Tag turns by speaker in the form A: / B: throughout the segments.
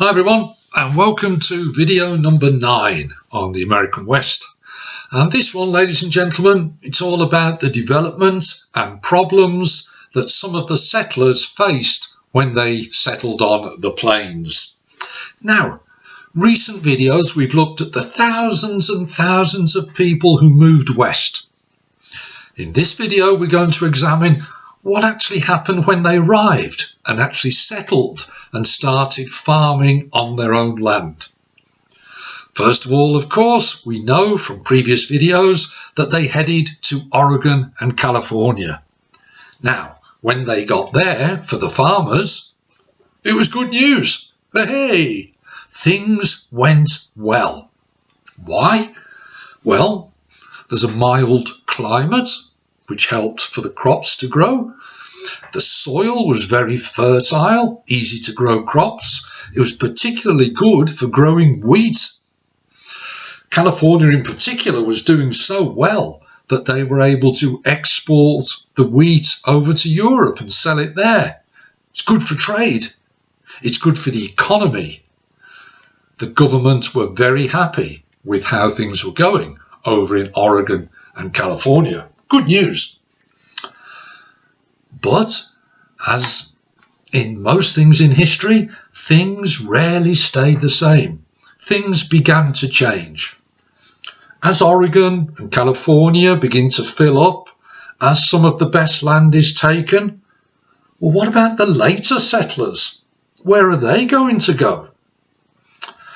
A: Hi everyone, and welcome to video number 9 on the American West. And this one, ladies and gentlemen, it's all about the development and problems that some of the settlers faced when they settled on the plains. Now, recent videos we've looked at the thousands and thousands of people who moved west. In this video we're going to examine what actually happened when they arrived and actually settled and started farming on their own land. First of all, of course, we know from previous videos that they headed to Oregon and California. Now, when they got there, for the farmers, it was good news. Hey, things went well. Why? Well, there's a mild climate, which helped for the crops to grow. The soil was very fertile, easy to grow crops. It was particularly good for growing wheat. California in particular was doing so well that they were able to export the wheat over to Europe and sell it there. It's good for trade. It's good for the economy. The government were very happy with how things were going over in Oregon and California. Good news. But, as in most things in history, things rarely stayed the same. Things began to change. As Oregon and California begin to fill up, as some of the best land is taken, well, what about the later settlers? Where are they going to go?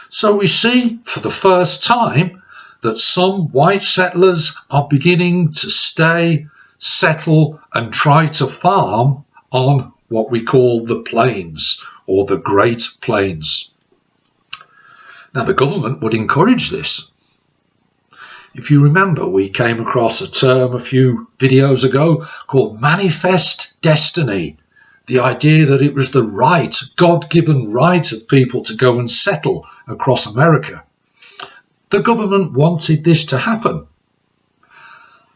A: So we see, for the first time, that some white settlers are beginning to stay, settle and try to farm on what we call the plains or the Great Plains. Now the government would encourage this. If you remember, we came across a term a few videos ago called manifest destiny. The idea that it was the right, God-given right of people to go and settle across America. The government wanted this to happen.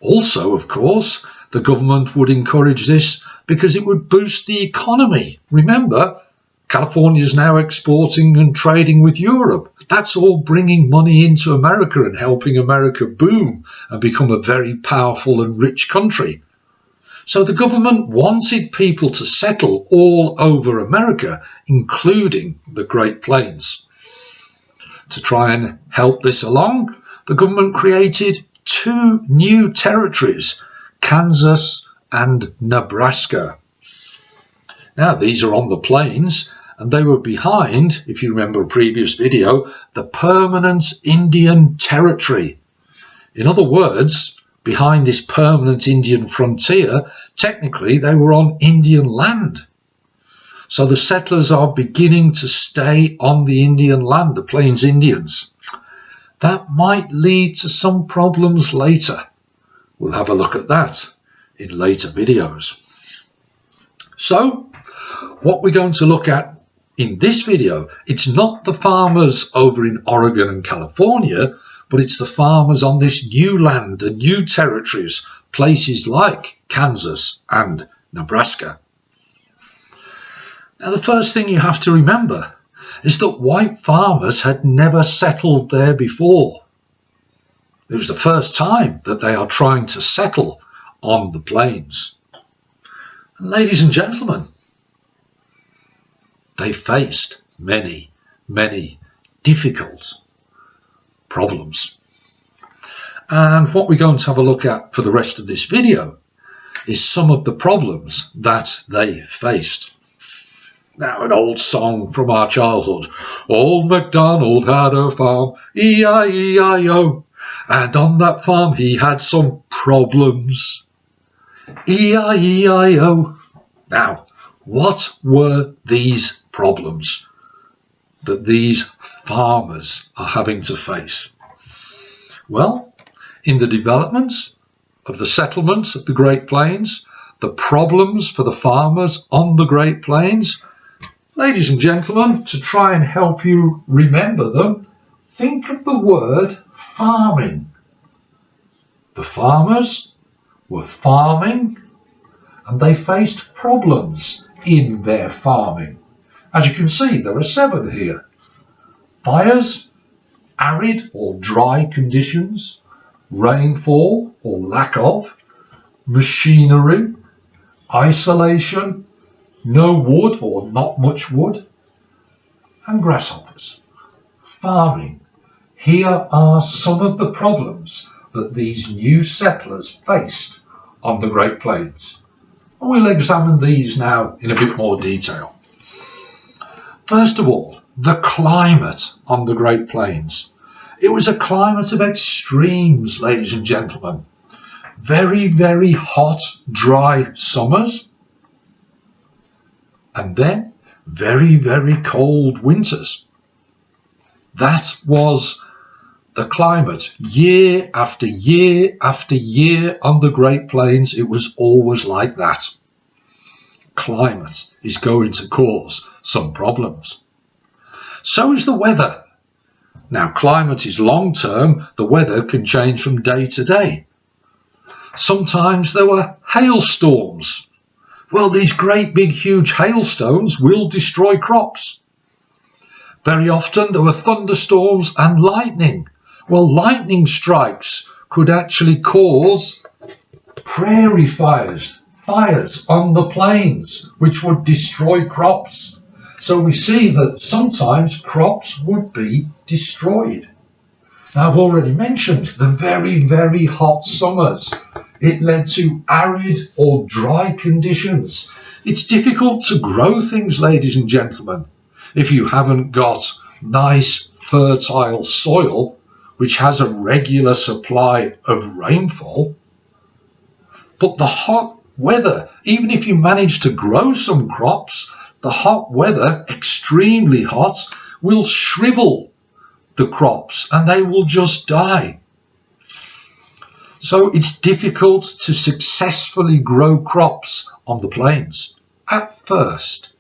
A: Also, of course, the government would encourage this because it would boost the economy. Remember, California is now exporting and trading with Europe. That's all bringing money into America and helping America boom and become a very powerful and rich country. So the government wanted people to settle all over America, including the Great Plains. To try and help this along, the government created 2 new territories, Kansas and Nebraska. Now these are on the plains and they were behind, if you remember a previous video, the permanent Indian territory. In other words, behind this permanent Indian frontier, technically they were on Indian land. So the settlers are beginning to stay on the Indian land, the Plains Indians. That might lead to some problems later. We'll have a look at that in later videos. So, what we're going to look at in this video, it's not the farmers over in Oregon and California, but it's the farmers on this new land and new territories, places like Kansas and Nebraska. Now, the first thing you have to remember is that white farmers had never settled there before. It was the first time that they are trying to settle on the plains. And ladies and gentlemen, they faced many, many difficult problems. And what we're going to have a look at for the rest of this video is some of the problems that they faced. Now, an old song from our childhood. Old MacDonald had a farm, E-I-E-I-O. And on that farm he had some problems. E-I-E-I-O. Now, what were these problems that these farmers are having to face? Well, in the development of the settlements of the Great Plains, the problems for the farmers on the Great Plains, ladies and gentlemen, to try and help you remember them, think of the word farming. The farmers were farming and they faced problems in their farming. As you can see, there are 7 here. Fires, arid or dry conditions, rainfall or lack of, machinery, isolation, no wood or not much wood, and grasshoppers. Farming. Here are some of the problems that these new settlers faced on the Great Plains. And we'll examine these now in a bit more detail. First of all, the climate on the Great Plains. It was a climate of extremes, ladies and gentlemen. Very, very hot, dry summers, and then very, very cold winters. That was the climate. Year after year after year on the Great Plains, it was always like that. Climate is going to cause some problems. So is the weather. Now, climate is long term. The weather can change from day to day. Sometimes there were hailstorms. Well, these great big huge hailstones will destroy crops. Very often there were thunderstorms and lightning. Well, lightning strikes could actually cause prairie fires, fires on the plains, which would destroy crops. So we see that sometimes crops would be destroyed. Now, I've already mentioned the very, very hot summers. It led to arid or dry conditions. It's difficult to grow things, ladies and gentlemen, if you haven't got nice, fertile soil, which has a regular supply of rainfall. But the hot weather, even if you manage to grow some crops, the hot weather, extremely hot, will shrivel the crops and they will just die. So it's difficult to successfully grow crops on the plains at first.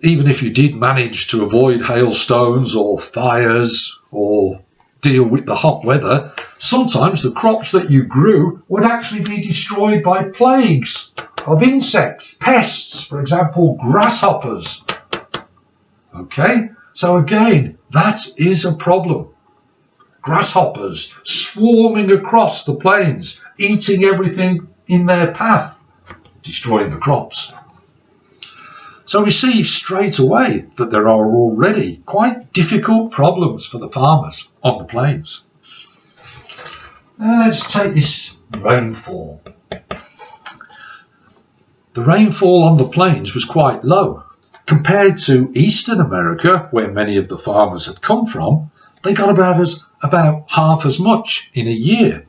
A: Even if you did manage to avoid hailstones or fires or deal with the hot weather, sometimes the crops that you grew would actually be destroyed by plagues of insects, pests, for example, grasshoppers. Okay, so again, that is a problem. Grasshoppers swarming across the plains, eating everything in their path, destroying the crops. So we see straight away that there are already quite difficult problems for the farmers on the plains. Now let's take this rainfall. The rainfall on the plains was quite low. Compared to Eastern America, where many of the farmers had come from, they got about half as much in a year.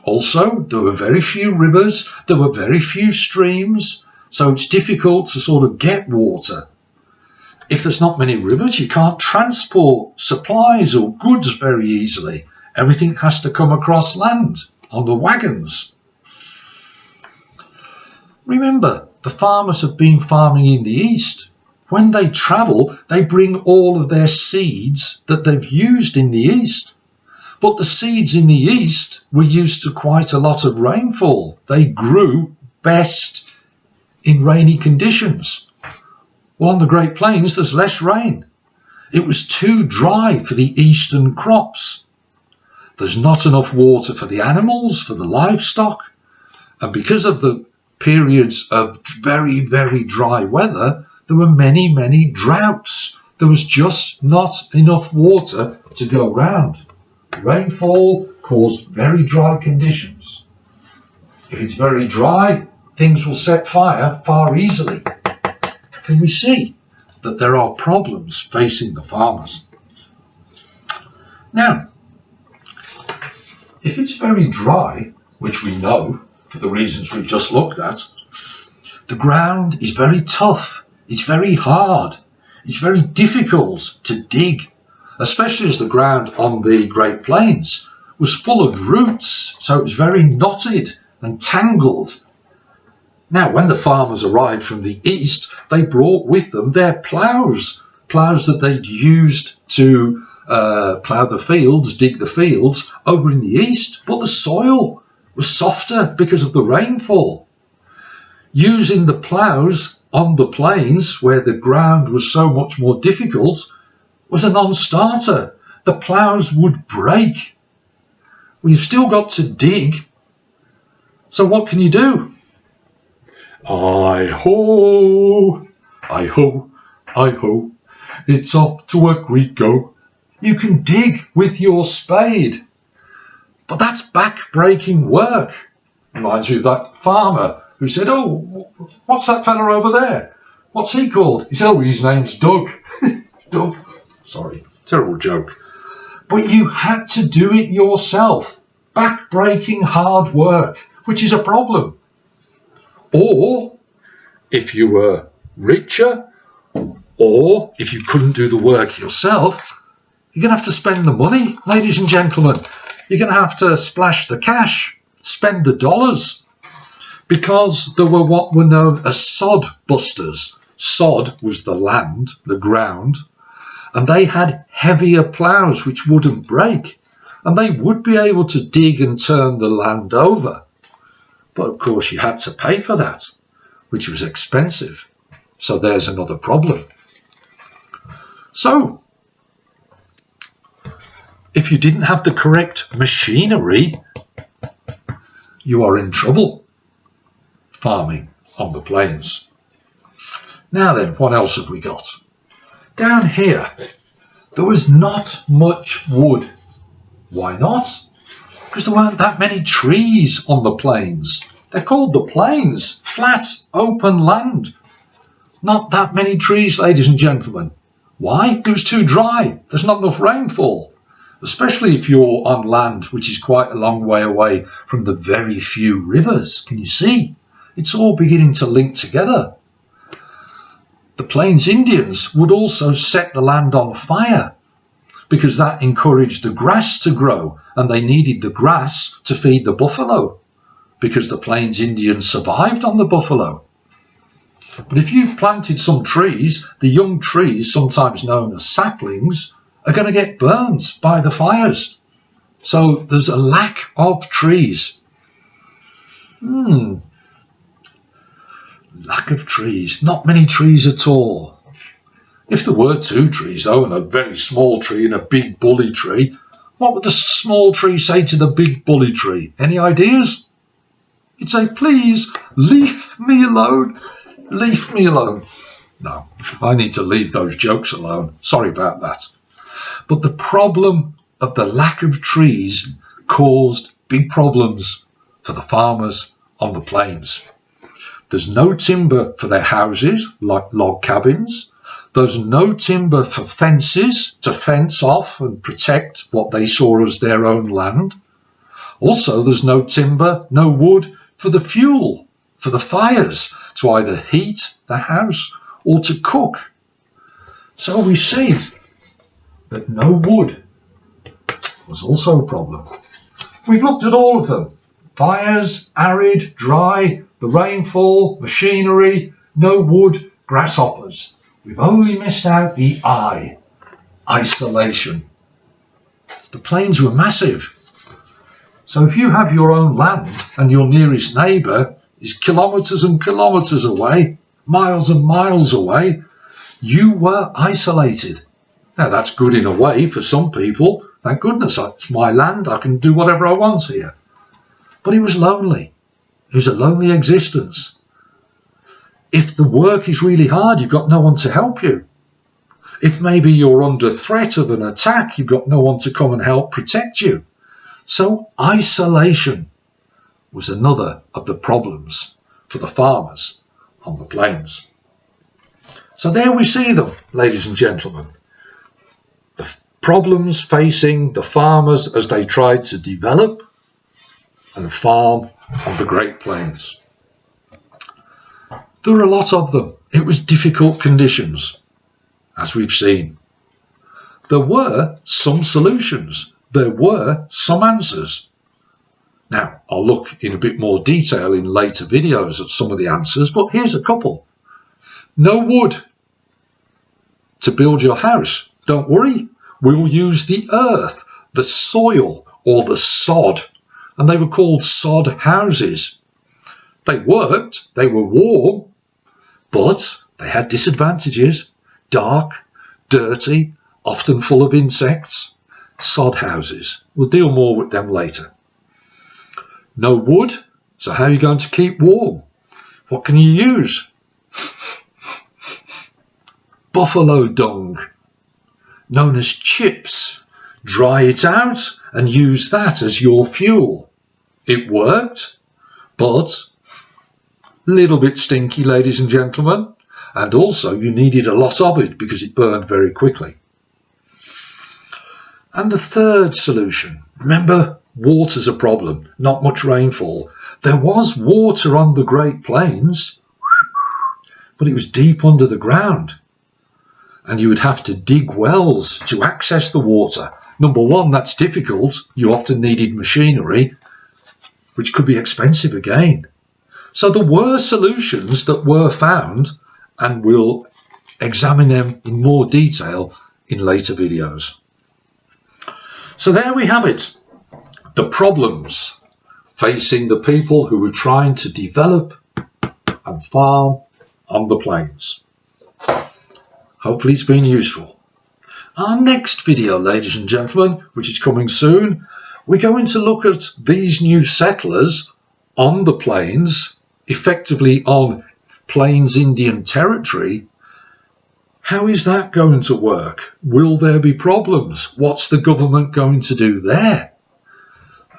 A: Also, there were very few rivers, there were very few streams, so it's difficult to sort of get water. If there's not many rivers, you can't transport supplies or goods very easily. Everything has to come across land on the wagons. Remember, the farmers have been farming in the east. When they travel, they bring all of their seeds that they've used in the east. But the seeds in the east were used to quite a lot of rainfall. They grew best in rainy conditions. Well, on the Great Plains, there's less rain. It was too dry for the eastern crops. There's not enough water for the animals, for the livestock. And because of the periods of very, very dry weather, there were many, many droughts. There was just not enough water to go round. Rainfall caused very dry conditions. If it's very dry, things will set fire far easily. Can we see that there are problems facing the farmers? Now, if it's very dry, which we know for the reasons we've just looked at, the ground is very tough, it's very hard, it's very difficult to dig, especially as the ground on the Great Plains was full of roots, so it was very knotted and tangled. Now, when the farmers arrived from the east, they brought with them their ploughs that they'd used to plough the fields, dig the fields over in the east, but the soil was softer because of the rainfall. Using the ploughs on the plains, where the ground was so much more difficult, was a non-starter. The ploughs would break. Well, you've still got to dig. So what can you do? I-ho, I-ho, I-ho, it's off to work we go. You can dig with your spade. But that's back-breaking work. Reminds you of that farmer who said, oh, what's that fella over there? What's he called? He said, oh, his name's Doug. Doug. Sorry, terrible joke. But you had to do it yourself. Back-breaking hard work, which is a problem. Or, if you were richer, or if you couldn't do the work yourself, you're going to have to spend the money, ladies and gentlemen. You're going to have to splash the cash, spend the dollars, because there were what were known as sod busters. Sod was the land, the ground, and they had heavier ploughs which wouldn't break, and they would be able to dig and turn the land over. But of course you had to pay for that, which was expensive. So there's another problem. So, if you didn't have the correct machinery, you are in trouble farming on the plains. Now then, what else have we got? Down here, there was not much wood. Why not? Because there weren't that many trees on the plains. They're called the plains, flat, open land. Not that many trees, ladies and gentlemen. Why? It was too dry. There's not enough rainfall. Especially if you're on land which is quite a long way away from the very few rivers. Can you see? It's all beginning to link together. The Plains Indians would also set the land on fire because that encouraged the grass to grow, and they needed the grass to feed the buffalo because the Plains Indians survived on the buffalo. But if you've planted some trees, the young trees, sometimes known as saplings, are going to get burned by the fires. So there's a lack of trees. Lack of trees. Not many trees at all. If there were two trees, though, and a very small tree and a big bully tree, what would the small tree say to the big bully tree? Any ideas? It'd say, please, leave me alone. Leave me alone. No, I need to leave those jokes alone. Sorry about that. But the problem of the lack of trees caused big problems for the farmers on the plains. There's no timber for their houses, like log cabins. There's no timber for fences to fence off and protect what they saw as their own land. Also, there's no timber, no wood for the fuel, for the fires, to either heat the house or to cook. So we see that no wood was also a problem. We've looked at all of them. Fires, arid, dry, the rainfall, machinery, no wood, grasshoppers. We've only missed out the I, isolation. The plains were massive. So if you have your own land and your nearest neighbour is kilometres and kilometres away, miles and miles away, you were isolated. Now that's good in a way for some people. Thank goodness, it's my land, I can do whatever I want here. But it was lonely. It was a lonely existence. If the work is really hard, you've got no one to help you. If maybe you're under threat of an attack, you've got no one to come and help protect you. So isolation was another of the problems for the farmers on the plains. So there we see them, ladies and gentlemen. The problems facing the farmers as they tried to develop and farm on the Great Plains. There were a lot of them. It was difficult conditions, as we've seen. There were some solutions. There were some answers. Now, I'll look in a bit more detail in later videos at some of the answers, but here's a couple. No wood to build your house. Don't worry. We'll use the earth, the soil, or the sod. And they were called sod houses. They worked, they were warm, But they had disadvantages: dark, dirty, often full of insects, sod houses. We'll deal more with them later. No wood, so how are you going to keep warm? What can you use? Buffalo dung, known as chips. Dry it out and use that as your fuel. It worked, but a little bit stinky, ladies and gentlemen, and also you needed a lot of it because it burned very quickly. And the third solution, remember, water's a problem, not much rainfall. There was water on the Great Plains, but it was deep under the ground, and you would have to dig wells to access the water. Number one, that's difficult. You often needed machinery, which could be expensive again. So there were solutions that were found, and we'll examine them in more detail in later videos. So there we have it, the problems facing the people who were trying to develop and farm on the plains. Hopefully it's been useful. Our next video, ladies and gentlemen, which is coming soon, we're going to look at these new settlers on the plains, effectively on Plains Indian territory. How is that going to work? Will there be problems? What's the government going to do there?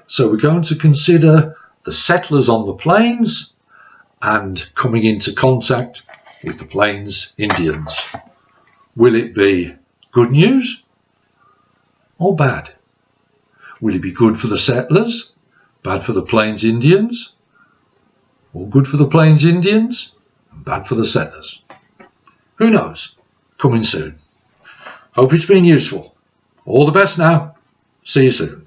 A: So we're going to consider the settlers on the plains and coming into contact with the Plains Indians. Will it be good news or bad? Will it be good for the settlers, bad for the Plains Indians, or good for the Plains Indians and bad for the settlers? Who knows? Coming soon. Hope it's been useful. All the best now. See you soon.